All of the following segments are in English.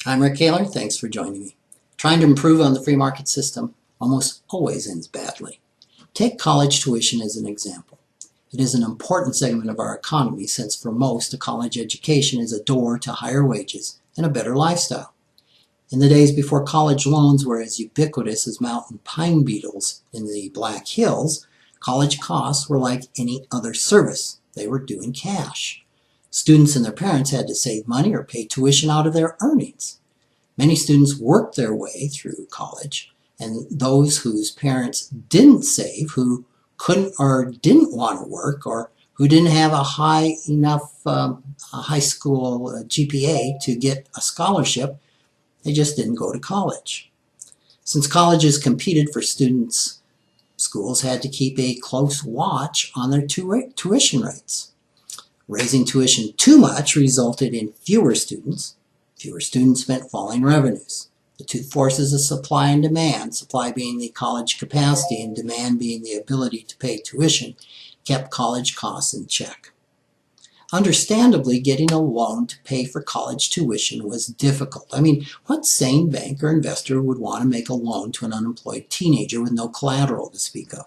I'm Rick Kaler. Thanks for joining me. Trying to improve on the free market system almost always ends badly. Take college tuition as an example. It is an important segment of our economy since for most, a college education is a door to higher wages and a better lifestyle. In the days before college loans were as ubiquitous as mountain pine beetles in the Black Hills, college costs were like any other service. They were due in cash. Students and their parents had to save money or pay tuition out of their earnings. Many students worked their way through college, and those whose parents didn't save, who couldn't or didn't want to work, or who didn't have a high school GPA to get a scholarship, they just didn't go to college. Since colleges competed for students, schools had to keep a close watch on their tuition rates. Raising tuition too much resulted in fewer students. Fewer students meant falling revenues. The two forces of supply and demand, supply being the college capacity and demand being the ability to pay tuition, kept college costs in check. Understandably, getting a loan to pay for college tuition was difficult. What sane bank or investor would want to make a loan to an unemployed teenager with no collateral to speak of?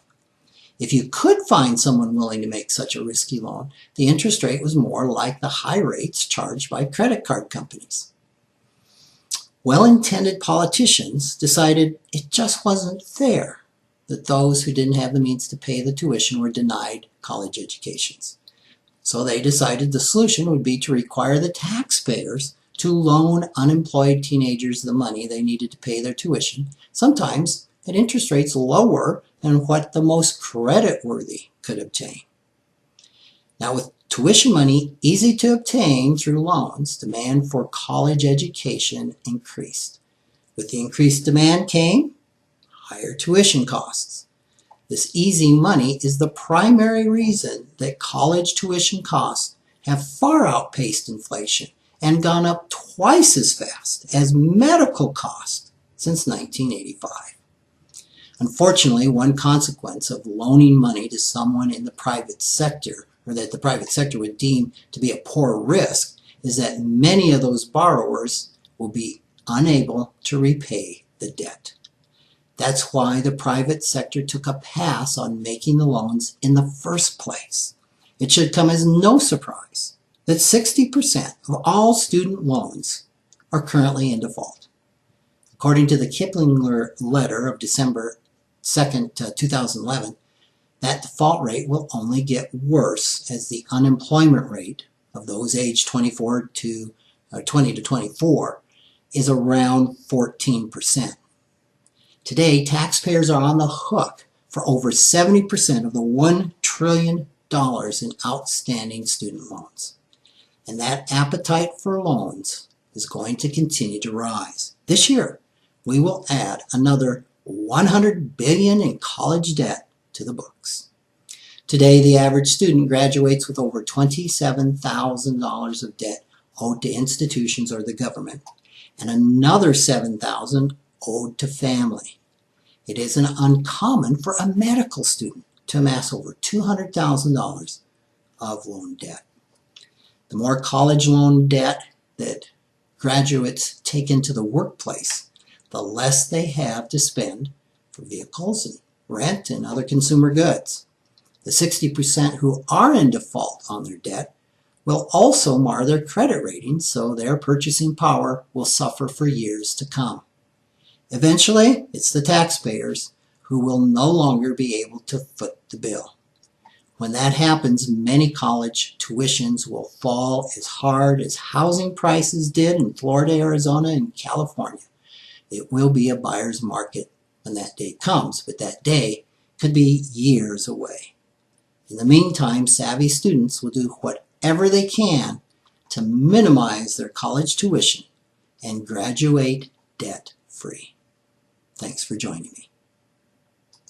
If you could find someone willing to make such a risky loan, the interest rate was more like the high rates charged by credit card companies. Well-intended politicians decided it just wasn't fair that those who didn't have the means to pay the tuition were denied college educations. So they decided the solution would be to require the taxpayers to loan unemployed teenagers the money they needed to pay their tuition, sometimes at interest rates lower than what the most creditworthy could obtain. Now, with tuition money easy to obtain through loans, demand for college education increased. With the increased demand came higher tuition costs. This easy money is the primary reason that college tuition costs have far outpaced inflation and gone up twice as fast as medical costs since 1985. Unfortunately, one consequence of loaning money to someone in the private sector, or that the private sector would deem to be a poor risk, is that many of those borrowers will be unable to repay the debt. That's why the private sector took a pass on making the loans in the first place. It should come as no surprise that 60% of all student loans are currently in default. According to the Kiplinger letter of December 2nd, 2011, that default rate will only get worse as the unemployment rate of those aged 20 to 24 is around 14%. Today, taxpayers are on the hook for over 70% of the $1 trillion in outstanding student loans. And that appetite for loans is going to continue to rise. This year, we will add another $100 billion in college debt to the books. Today, the average student graduates with over $27,000 of debt owed to institutions or the government, and another $7,000 owed to family. It isn't uncommon for a medical student to amass over $200,000 of loan debt. The more college loan debt that graduates take into the workplace, the less they have to spend for vehicles and rent and other consumer goods. The 60% who are in default on their debt will also mar their credit ratings, so their purchasing power will suffer for years to come. Eventually, it's the taxpayers who will no longer be able to foot the bill. When that happens, many college tuitions will fall as hard as housing prices did in Florida, Arizona, and California. It will be a buyer's market when that day comes, but that day could be years away. In the meantime, savvy students will do whatever they can to minimize their college tuition and graduate debt-free. Thanks for joining me.